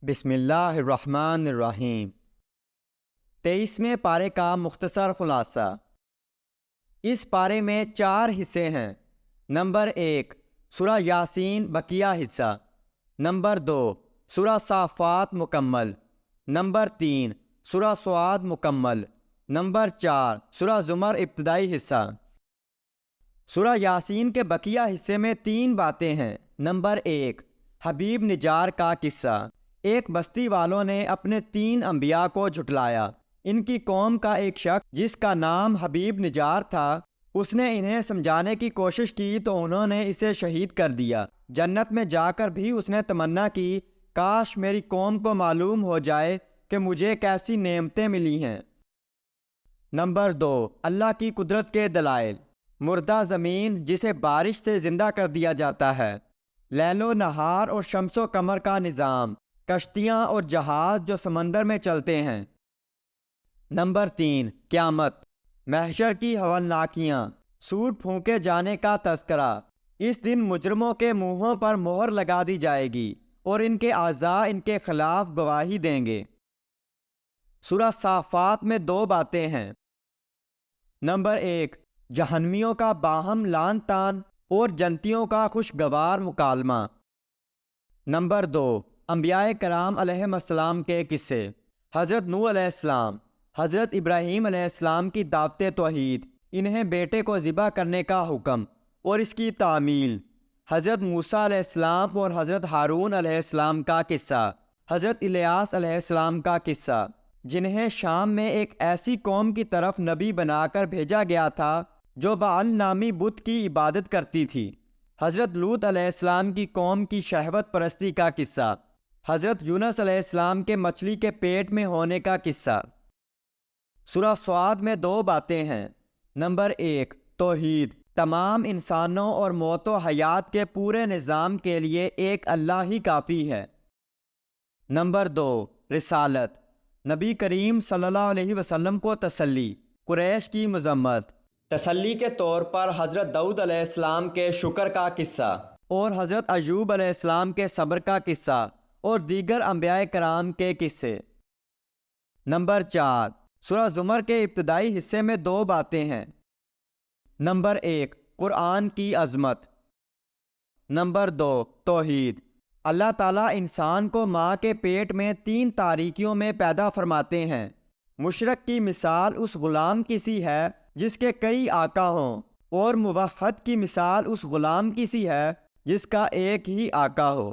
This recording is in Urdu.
بسم اللہ الرحمن الرحیم۔ 23ویں پارے کا مختصر خلاصہ۔ اس پارے میں 4 حصے ہیں۔ نمبر 1 سورہ یاسین بقیہ حصہ، نمبر 2 سورہ صافات مکمل، نمبر 3 سورہ صاد مکمل، نمبر 4 سورہ زمر ابتدائی حصہ۔ سورہ یاسین کے بقیہ حصے میں 3 باتیں ہیں۔ نمبر 1 حبیب نجار کا قصہ۔ ایک بستی والوں نے اپنے 3 انبیاء کو جھٹلایا۔ ان کی قوم کا ایک شخص جس کا نام حبیب نجار تھا، اس نے انہیں سمجھانے کی کوشش کی تو انہوں نے اسے شہید کر دیا۔ جنت میں جا کر بھی اس نے تمنا کی، کاش میری قوم کو معلوم ہو جائے کہ مجھے کیسی نعمتیں ملی ہیں۔ نمبر 2 اللہ کی قدرت کے دلائل۔ مردہ زمین جسے بارش سے زندہ کر دیا جاتا ہے، لیل و نہار اور شمس و قمر کا نظام، کشتیاں اور جہاز جو سمندر میں چلتے ہیں۔ نمبر 3 قیامت، محشر کی ہولناکیاں، سور پھونکے جانے کا تذکرہ۔ اس دن مجرموں کے منہوں پر مہر لگا دی جائے گی اور ان کے اعضاء ان کے خلاف گواہی دیں گے۔ سورہ صافات میں 2 باتیں ہیں۔ نمبر 1 جہنمیوں کا باہم لعن طعن اور جنتیوں کا خوشگوار مکالمہ۔ نمبر 2 انبیاء کرام علیہم السلام کے قصے۔ حضرت نوح علیہ السلام، حضرت ابراہیم علیہ السلام کی دعوت توحید، انہیں بیٹے کو ذبح کرنے کا حکم اور اس کی تعمیل۔ حضرت موسیٰ علیہ السلام اور حضرت ہارون علیہ السلام کا قصہ۔ حضرت الیاس علیہ السلام کا قصہ، جنہیں شام میں ایک ایسی قوم کی طرف نبی بنا کر بھیجا گیا تھا جو بعل نامی بت کی عبادت کرتی تھی۔ حضرت لوط علیہ السلام کی قوم کی شہوت پرستی کا قصہ۔ حضرت یونس علیہ السلام کے مچھلی کے پیٹ میں ہونے کا قصہ۔ سورہ صاد میں 2 باتیں ہیں۔ نمبر 1 توحید، تمام انسانوں اور موت و حیات کے پورے نظام کے لیے ایک اللہ ہی کافی ہے۔ نمبر 2 رسالت، نبی کریم صلی اللہ علیہ وسلم کو تسلی، قریش کی مذمت۔ تسلی کے طور پر حضرت داؤد علیہ السلام کے شکر کا قصہ اور حضرت ایوب علیہ السلام کے صبر کا قصہ اور دیگر انبیاء کرام کے قصے۔ نمبر 4 سورہ زمر کے ابتدائی حصے میں 2 باتیں ہیں۔ نمبر 1 قرآن کی عظمت۔ نمبر 2 توحید، اللہ تعالیٰ انسان کو ماں کے پیٹ میں 3 تاریکیوں میں پیدا فرماتے ہیں۔ مشرک کی مثال اس غلام کی سی ہے جس کے کئی آقا ہوں، اور موحد کی مثال اس غلام کی سی ہے جس کا ایک ہی آقا ہو۔